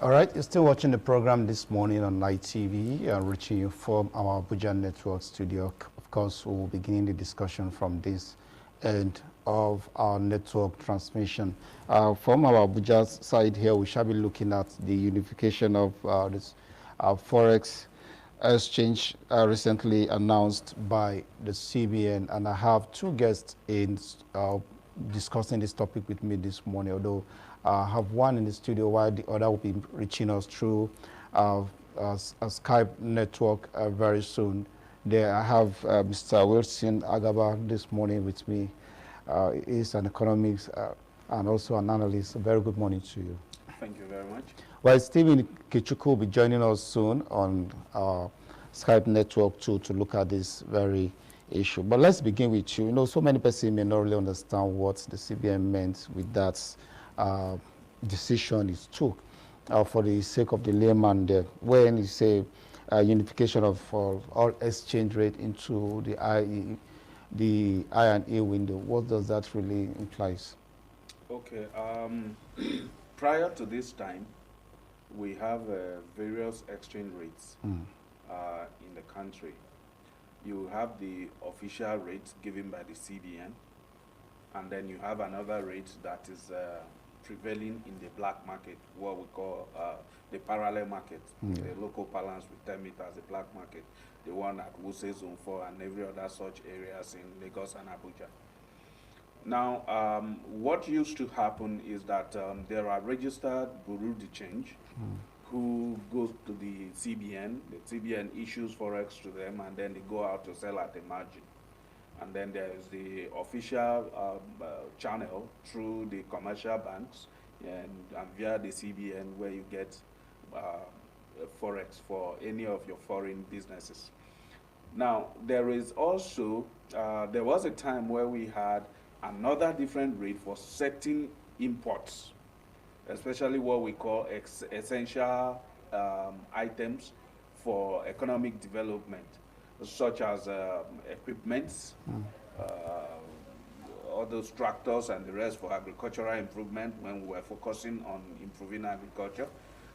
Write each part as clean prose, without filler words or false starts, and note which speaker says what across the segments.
Speaker 1: All right, you're still watching the program this morning on Night TV, reaching you from our Abuja Network studio. Of course, we'll be beginning the discussion from this end of our network transmission. From our Abuja side here, we shall be looking at the unification of this Forex exchange recently announced by the CBN, and I have two guests in discussing this topic with me this morning, although I have one in the studio while the other will be reaching us through a Skype network very soon. There I have Mr. Wilson Agaba this morning with me. He's an economics and also an analyst. A very good morning to you.
Speaker 2: Thank you very much.
Speaker 1: Well, Stephen Kichuku will be joining us soon on our Skype network too to look at this very issue. But let's begin with you. You know, so many persons may not really understand what the CBN meant with that decision it took for the sake of the layman there. When you say unification of all exchange rate into the I&E window, what does that really imply?
Speaker 2: Okay. Prior to this time, we have various exchange rates in the country. You have the official rate given by the CBN, and then you have another rate that is prevailing in the black market, what we call the parallel market. The local parlance, we term it as the black market, the one at Wuse Zone 4 and every other such areas in Lagos and Abuja. Now, what used to happen is that there are registered bureau de change who goes to the CBN issues Forex to them, and then they go out to sell at the margin. And then there is the official channel through the commercial banks and via the CBN where you get Forex for any of your foreign businesses. Now, there is also, there was a time where we had another different rate for certain imports, especially what we call essential items for economic development, such as equipments, all those tractors and the rest for agricultural improvement when we were focusing on improving agriculture.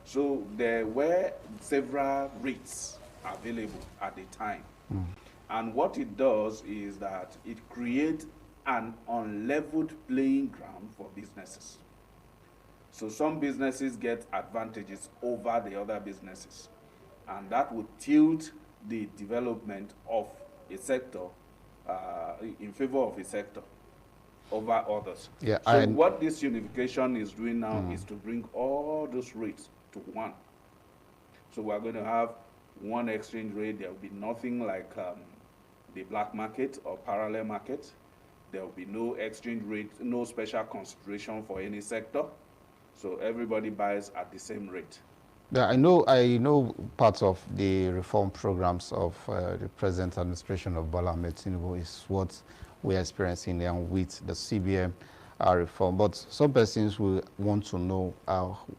Speaker 2: So there were several rates available at the time. And what it does is that it creates an unleveled playing ground for businesses. So some businesses get advantages over the other businesses, and that would tilt the development of a sector in favor of a sector over others.
Speaker 1: Yeah,
Speaker 2: so what this unification is doing now is to bring all those rates to one. So we're going to have one exchange rate. There will be nothing like the black market or parallel market. There will be no exchange rate, no special consideration for any sector. So everybody buys at the same rate.
Speaker 1: Yeah, I know parts of the reform programs of the present administration of Bola Ahmed Tinubu is what we are experiencing now with the CBN reform. But some persons will want to know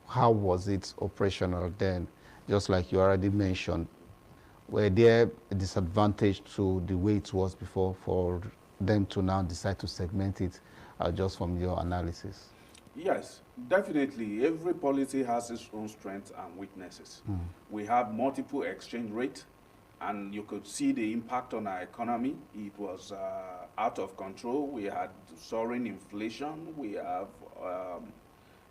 Speaker 1: how was it operational then, just like you already mentioned. Were there a disadvantage to the way it was before for them to now decide to segment it just from your analysis?
Speaker 2: Yes, definitely. Every policy has its own strengths and weaknesses. We have multiple exchange rates, and you could see the impact on our economy. It was out of control. We had soaring inflation. We have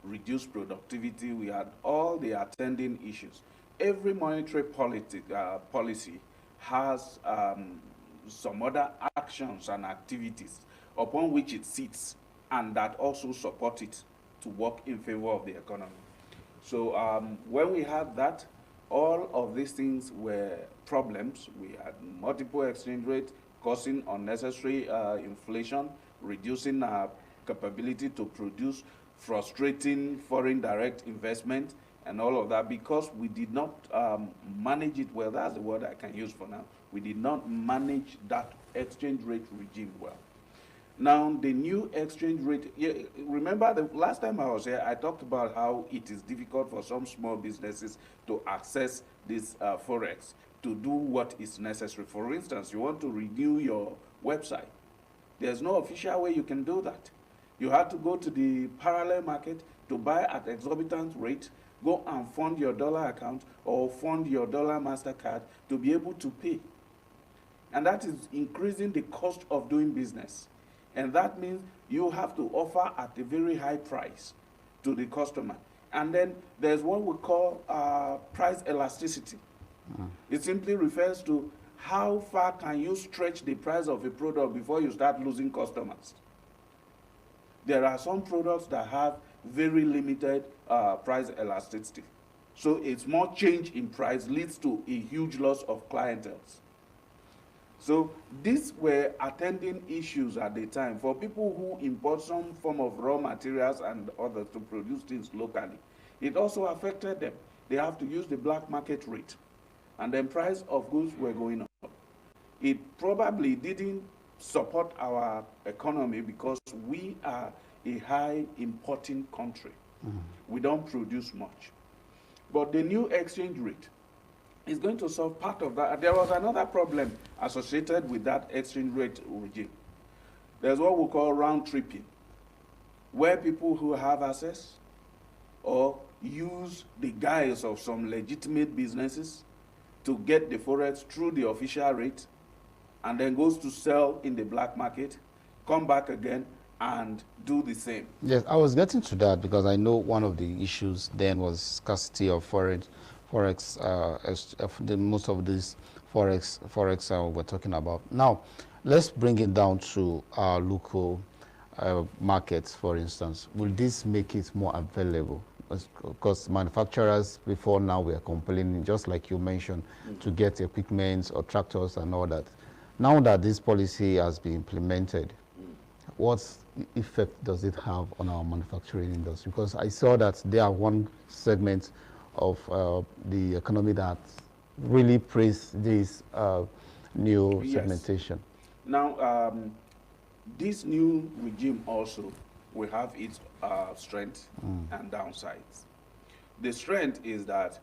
Speaker 2: reduced productivity. We had all the attending issues. Every monetary policy has some other actions and activities upon which it sits and that also support it to work in favor of the economy. So when we had that, all of these things were problems. We had multiple exchange rates causing unnecessary inflation, reducing our capability to produce, frustrating foreign direct investment, and all of that because we did not manage it well. That's the word I can use for now. We did not manage that exchange rate regime well. Now, the new exchange rate, remember the last time I was here, I talked about how it is difficult for some small businesses to access this Forex to do what is necessary. For instance, you want to renew your website. There's no official way you can do that. You have to go to the parallel market, to buy at exorbitant rate, go and fund your dollar account or fund your dollar MasterCard to be able to pay. And that is increasing the cost of doing business. And that means you have to offer at a very high price to the customer. And then there's what we call price elasticity. It simply refers to how far can you stretch the price of a product before you start losing customers. There are some products that have very limited price elasticity. So a small change in price leads to a huge loss of clientele. So these were attending issues at the time for people who import some form of raw materials and others to produce things locally. It also affected them. They have to use the black market rate. And then price of goods were going up. It probably didn't support our economy because we are a high importing country. We don't produce much. But the new exchange rate is going to solve part of that. There was another problem associated with that exchange rate regime. There's what we call round tripping, where people who have access or use the guise of some legitimate businesses to get the forex through the official rate and then goes to sell in the black market, come back again and do the same.
Speaker 1: Yes, I was getting to that because I know one of the issues then was scarcity of forex. Most of these forex we're talking about. Now, let's bring it down to our local markets, for instance. Will this make it more available? Because manufacturers before now were complaining, just like you mentioned, to get equipment or tractors and all that. Now that this policy has been implemented, what effect does it have on our manufacturing industry? Because I saw that there are one segment of the economy that really praise this new segmentation.
Speaker 2: Now, this new regime also will have its strengths and downsides. The strength is that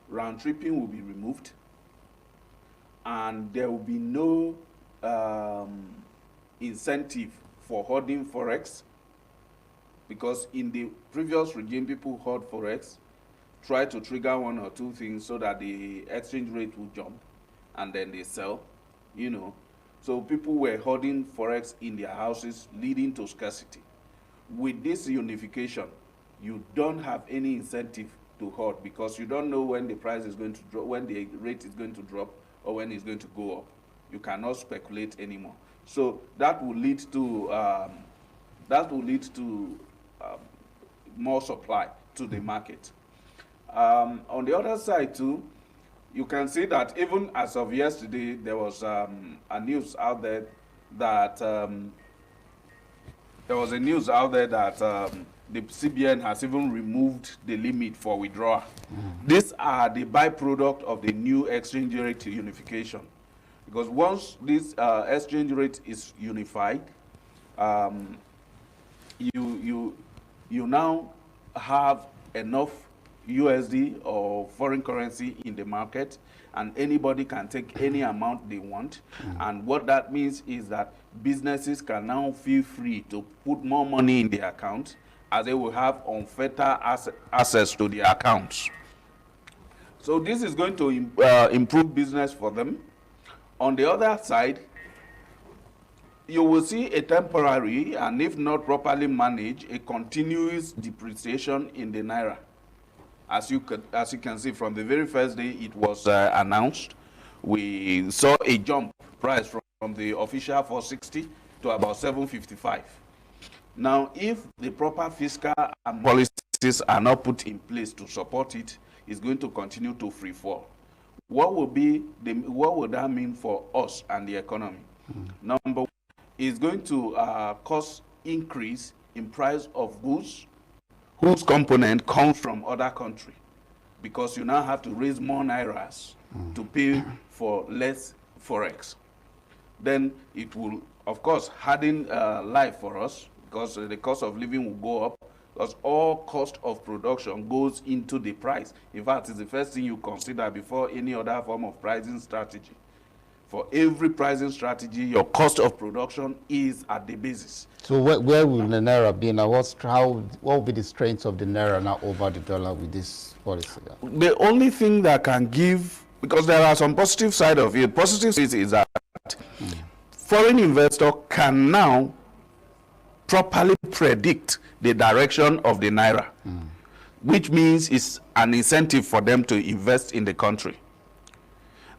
Speaker 2: round tripping will be removed and there will be no incentive for hoarding forex, because in the previous regime people hoard forex, try to trigger one or two things so that the exchange rate will jump and then they sell, you know. So people were hoarding forex in their houses, leading to scarcity. With this unification, you don't have any incentive to hoard because you don't know when the price is going to drop, when the rate is going to drop, or when it's going to go up. You cannot speculate anymore. So that will lead to more supply to the market. On the other side too, you can see that even as of yesterday, there was a news out there that the CBN has even removed the limit for withdrawal. These are the byproduct of the new exchange rate unification. Because once this exchange rate is unified, you now have enough USD or foreign currency in the market, and anybody can take any amount they want. And what that means is that businesses can now feel free to put more money in their account, as they will have unfettered access to their accounts. So this is going to improve business for them. On the other side, you will see a temporary, and if not properly managed, a continuous depreciation in the naira. As you can see, from the very first day it was announced, we saw a jump price from the official 460 to about 755. Now, if the proper fiscal and policies are not put in place to support it, it's going to continue to free fall. What would that mean for us and the economy? Number one, is going to cause increase in price of goods whose component comes from other country, because you now have to raise more nairas to pay for less forex. Then it will, of course, harden life for us, because the cost of living will go up, because all cost of production goes into the price. In fact, it's the first thing you consider before any other form of pricing strategy. For every pricing strategy, your cost of production is at the basis.
Speaker 1: So where will the naira be now? What will be the strength of the naira now over the dollar with this policy?
Speaker 2: The only thing that can give, because there are some positive side of it. Positive side is that foreign investor can now properly predict the direction of the naira, which means it's an incentive for them to invest in the country.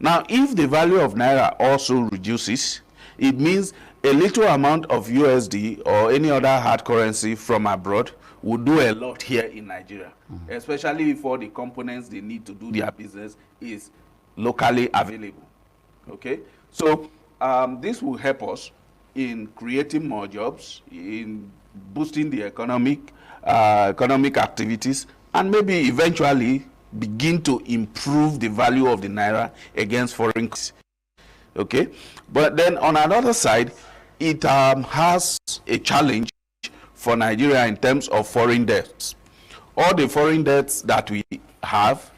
Speaker 2: Now, if the value of naira also reduces, it means a little amount of USD or any other hard currency from abroad will do a lot here in Nigeria, especially if all the components they need to do their business is locally available. Okay, so this will help us in creating more jobs, in boosting the economic activities, and maybe eventually begin to improve the value of the naira against foreign currency. Okay, but then on another side, it has a challenge for Nigeria in terms of foreign debts. All the foreign debts that we have,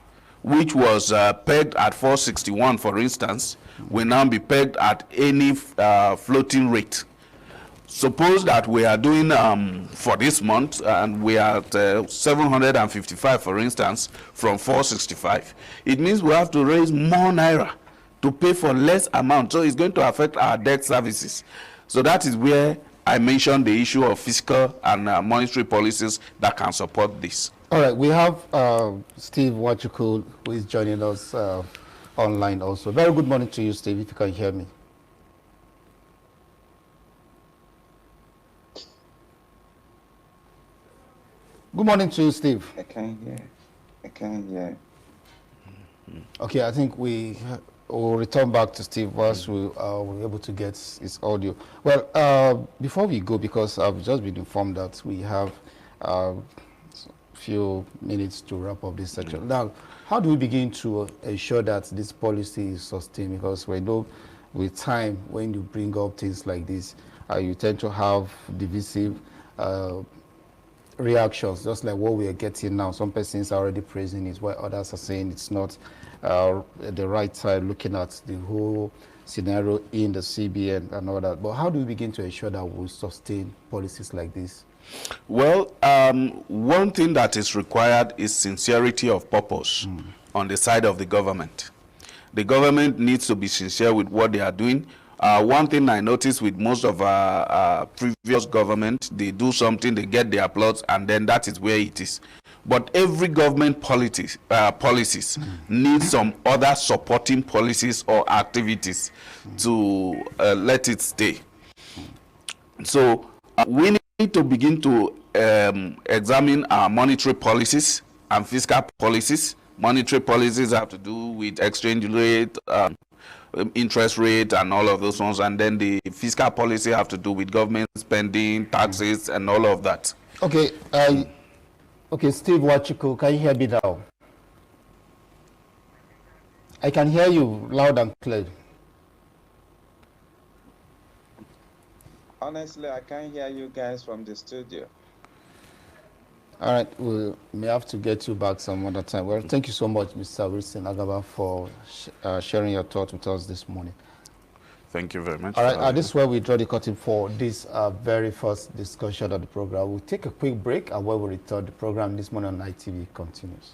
Speaker 2: which was pegged at 461, for instance, will now be pegged at any floating rate. Suppose that we are doing for this month, and we are at 755, for instance, from 465. It means we have to raise more naira to pay for less amount. So it's going to affect our debt services. So that is where I mentioned the issue of fiscal and monetary policies that can support this.
Speaker 1: All right, we have Steve Wachukwu, who is joining us online also. Very good morning to you, Steve, if you can hear me. Good morning to you, Steve.
Speaker 3: I can hear.
Speaker 1: Okay, I think we will return back to Steve once we're able to get his audio. Well, before we go, because I've just been informed that we have a few minutes to wrap up this section. Now, how do we begin to ensure that this policy is sustained? Because we know with time, when you bring up things like this, you tend to have divisive reactions, just like what we are getting now. Some persons are already praising it, while others are saying it's not the right side, looking at the whole scenario in the CBN and all that. But how do we begin to ensure that we sustain policies like this?
Speaker 2: Well, one thing that is required is sincerity of purpose on the side of the government. The government needs to be sincere with what they are doing. One thing I noticed with most of our previous government, they do something, they get the applause, and then that is where it is. But every government policies need some other supporting policies or activities to let it stay. So we need to begin to examine our monetary policies and fiscal policies. Monetary policies have to do with exchange rate, interest rate, and all of those ones, and then the fiscal policy have to do with government spending, taxes, and all of that.
Speaker 1: Okay, okay, Steve Wachukwu, can you hear me now? I can hear you loud and clear.
Speaker 3: Honestly, I can't hear you guys from the studio.
Speaker 1: All right, we may have to get you back some other time. Well, thank you so much, Mr. Wilson Agaba, for sharing your thoughts with us this morning.
Speaker 2: Thank you very much.
Speaker 1: All right, this is where we draw the curtain for this very first discussion of the program. We'll take a quick break, and when we return, the program this morning on ITV continues.